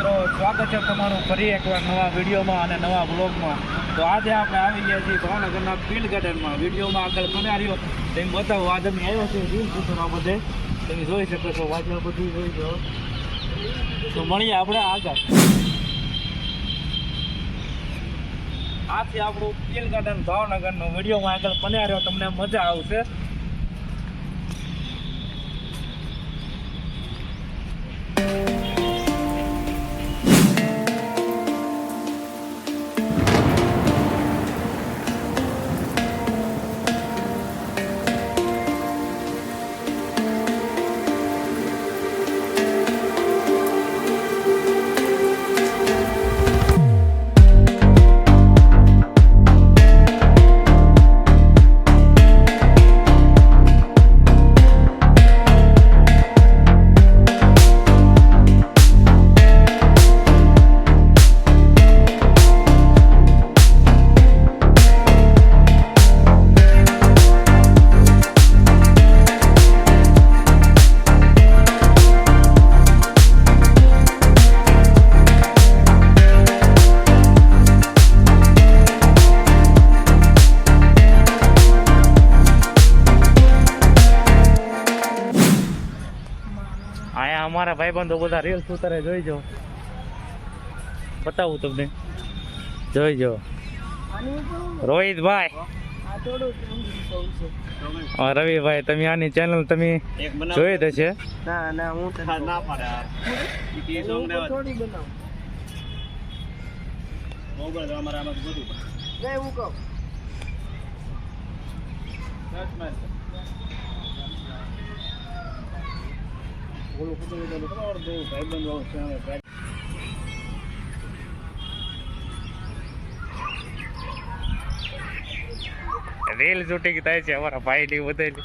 મિત્રો, સ્વાગત છે તમારું ફરી એકવાર નવા વિડીયોમાં અને નવા બ્લોગમાં. તો આજે આપણે આવી ગયા છીએ ભાવનગરના ફિલ્ડ ગાર્ડનમાં. વિડીયોમાં આગળ બન્યા રહ્યો તેમ બતાવો. આજે અમે આવ્યો છે રીલ શૂટવા બધે, તમે જોઈ શકો છો. વાંચવા બધું જોઈ શકો. તો મળીએ આપણે આગળ. આ છે આપણું ફિલ્ડ ગાર્ડન ભાવનગરનો. વિડીયોમાં આગળ બન્યા રહ્યો, તમને મજા આવશે. અહીંયા અમારા ભાઈબંધો બધા રીલ્સ ઉતારે, જોઈજો. બતાવું તમને, જોઈજો. રોહિતભાઈ, રવિભાઈ, તમે આની ચેનલ તમે જોઈ જ હશે. રીલ શૂટિંગ થાય છે અમારા ભાઈ ની બધાની.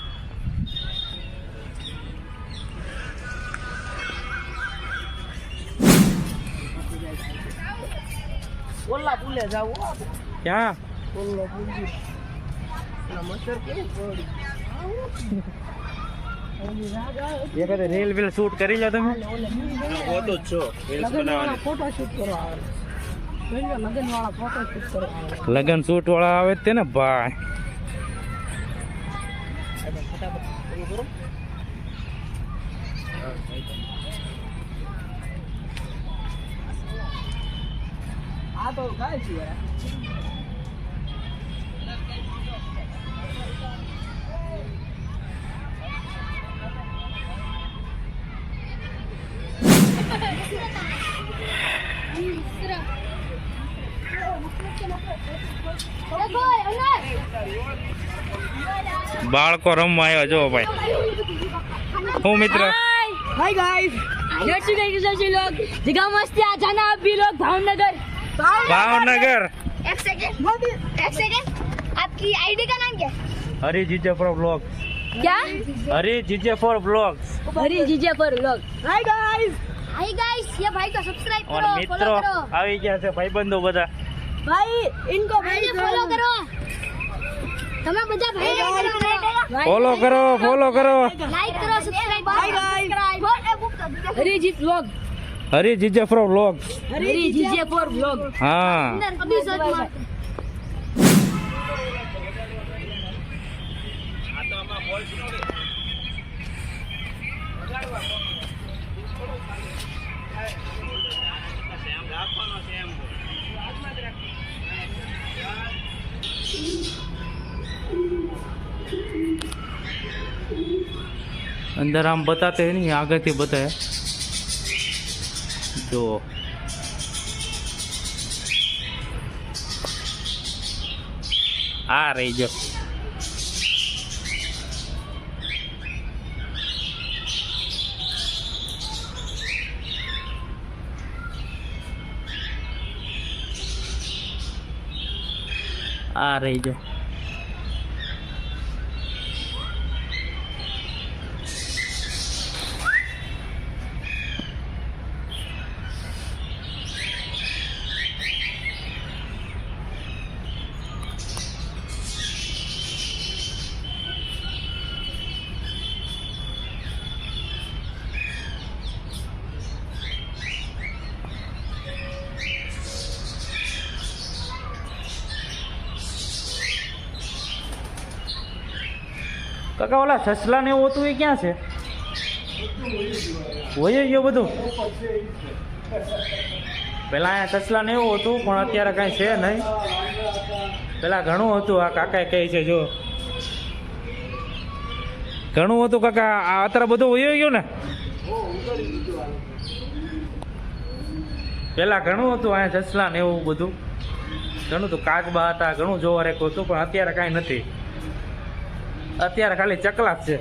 ક્યાં રીલ બિલ શૂટ કરી લો તમે. લગન શૂટ વાળા આવે તે ને ભાઈ. આ તો કાય છે યાર. બાળકો રમવા આવ્યા, જો ભાઈ. હું મિત્ર, हाय गाइस, जैसे कि लोग जगह मस्ती आ जाना आप भी लोग भावनगर. भावनगर. एक सेकंड, आपकी आईडी का नाम क्या है? हरी जीजे फॉर ब्लॉग्स. क्या? हरी जीजे फॉर ब्लॉग्स. हरी जीजे पर लोग. हाय गाइस, ये भाई को सब्सक्राइब और करो, મિત્રો આવી ગયા છે ભાઈબંધો બધા. भाई इनको भाई फॉलो करो. તમે બધા ભાઈ ફોલો કરો, લાઈક કરો, સબસ્ક્રાઇબ કરો. હરીજીત વ્લોગ. હરી જીજે ફોર વ્લોગ્સ. હરી જીજે ફોર વ્લોગ. હા, અભી સર્ચ માર. अंदर हम बताते हैं नहीं, आगे थी बताए जो. आ रही जो आ रही जो. કાકા ઓલા સસલા ને એવું હતું એ ક્યાં છે? હોય ગયો બધું. પેલા અહીંયા સસલા ને એવું હતું પણ અત્યારે કાંઈ છે નહીં. પેલા ઘણું હતું. આ કાકા કહે છે જો ઘણું હતું કાકા. આ અત્યારે બધું વયો ગયું ને? પેલા ઘણું હતું અહીંયા સસલા ને એવું બધું ઘણું હતું. કાચબા હતા, ઘણું જોવા રેખું હતું પણ અત્યારે કાંઈ નથી. અત્યારે ખાલી ચકલા જ છે.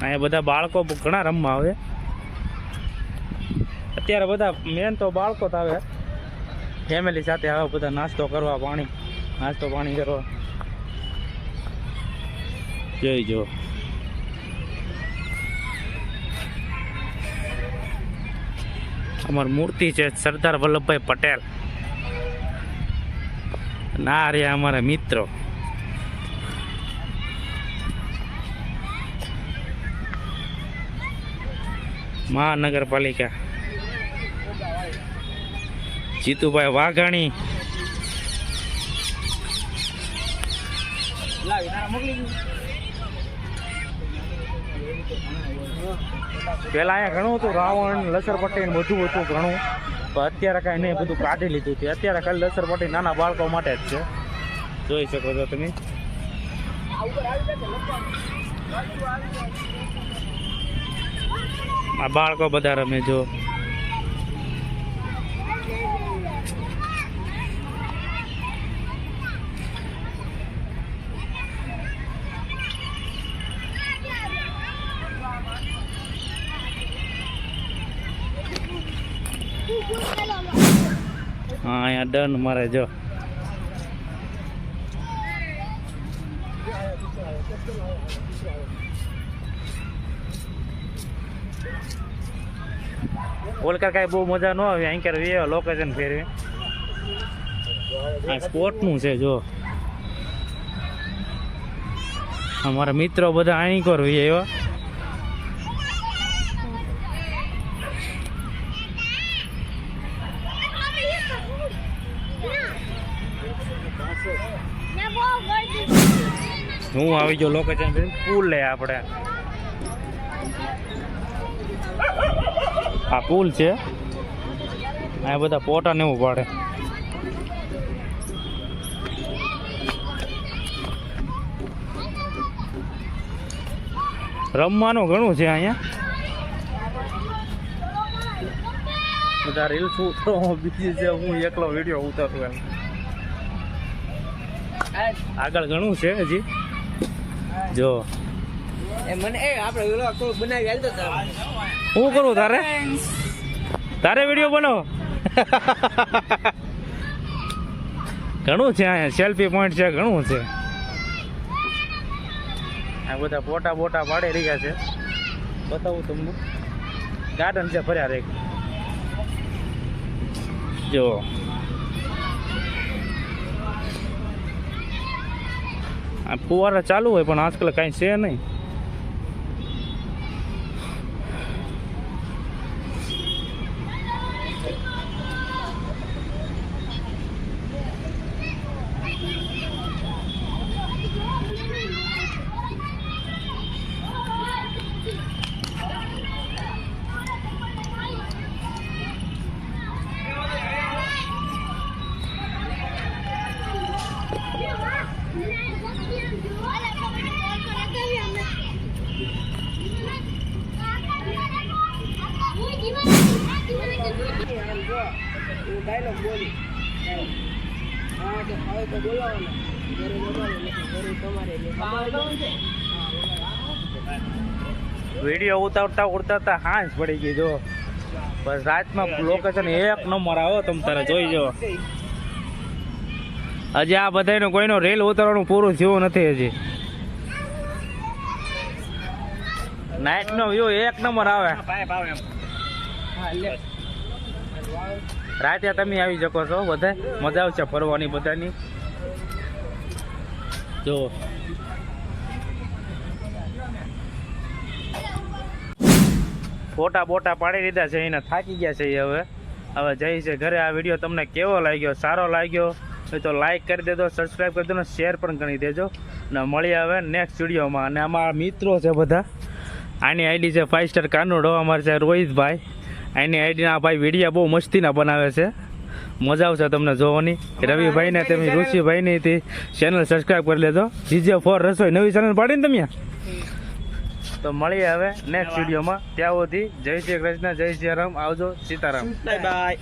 અહીંયા બધા બાળકો ઘણા રમવા આવે અત્યારે. બધા મેન તો બાળકો જ આવે, ફેમિલી સાથે આવે બધા નાસ્તો કરવા, નાસ્તો પાણી કરવા. જોઈજો અમારી મૂર્તિ છે સરદાર વલ્લભભાઈ પટેલ. ના રે અમારા મિત્રો. મહાનગરપાલિકા જીતુભાઈ વાઘાણી. પેલા અહીંયા ઘણું હતું, રાવણ, લસરપટ્ટી બધું હતું ઘણું. પણ અત્યારે કાંઈ નહીં, બધું કાઢી લીધું છે. અત્યારે ખાલી લસરપટ્ટી નાના બાળકો માટે જ છે. જોઈ શકો છો તમે. આ બાળકો બધા રમે જો. હા અહીંયા ડન મારે જો. ઓલકાર કાંઈ બહુ મજા ન આવી. અહીં ક્યારે લોકેશન ફેરવી આ સ્પોર્ટનું છે જો. અમારા મિત્રો બધા અહીં કરવી એવા. હું આવી ગયો લોકેશન પુલ લે આપણે. આ પુલ છે, આ બધા પોટા ને એવું પાડે. રમવાનું ઘણું છે અહીંયા. બધા રીલ્સ ઉતરો બીજી છે, હું એકલો વિડીયો ઉતારું એમ. આગળ ઘણું છે હજી જો. મને આપણે બનાવી હાલતો. શું કરું તારે? તારે વિડીયો બનાવો. ઘણું છે અહીંયા, સેલ્ફી પોઈન્ટ છે ઘણું છે. આ બધા ફોટા બોટા પાડી રહ્યા છે. બતાવું તમને. ગાર્ડન છે ફર્યા રે જો. આ ફુવારા ચાલુ હોય પણ આજકાલ કાંઈ છે નહીં. ડાયલોગ બોલી હા કે હવે તો બોલાવવાનો ઘરે બોલાવો ઘરે તમારે વિડીયો ઉતારતા ઉતારતા હાંસ પડી ગઈ જો. બસ રાતમાં લોકેશન એક નંબર આવો તમે તારે જોઈ જો. હજી આ બધાનું કોઈનો રેલ ઉતારવાનું પૂરું થયું નથી હજી. નાઇટ નો વ્યૂ એક નંબર આવે. રાતે તમે આવી શકો છો બધા. મજા આવશે ફરવાની બધાની જો. ફોટા બોટા પાડી લીધા છે, એને થાકી ગયા છે હવે. હવે જઈ છે ઘરે. આ વિડીયો તમને કેવો લાગ્યો, સારો લાગ્યો હોય તો લાઈક કરી દેજો, સબસ્ક્રાઈબ કરી દેજો, શેર પણ કરી દેજો. અને મળી આવે નેક્સ્ટ વિડીયોમાં. અને અમારા મિત્રો છે બધા. આની આઈડી છે 5 સ્ટાર કાનુડો. અમારે છે રોહિતભાઈ. આની આઈડીના ભાઈ વિડીયો બહુ મસ્તીના બનાવે છે, મજા આવશે તમને જોવાની. રવિભાઈને તમે ઋષિભાઈની ચેનલ સબસ્ક્રાઈબ કરી લેજો. GJ4 રસોઈ નવી ચેનલ પાડીને તમે. તો મળીએ હવે નેક્સ્ટ વિડીયોમાં. ત્યાં સુધી જય શ્રી કૃષ્ણ, જય શ્રી રામ, આવજો, સીતારામ. Bye bye.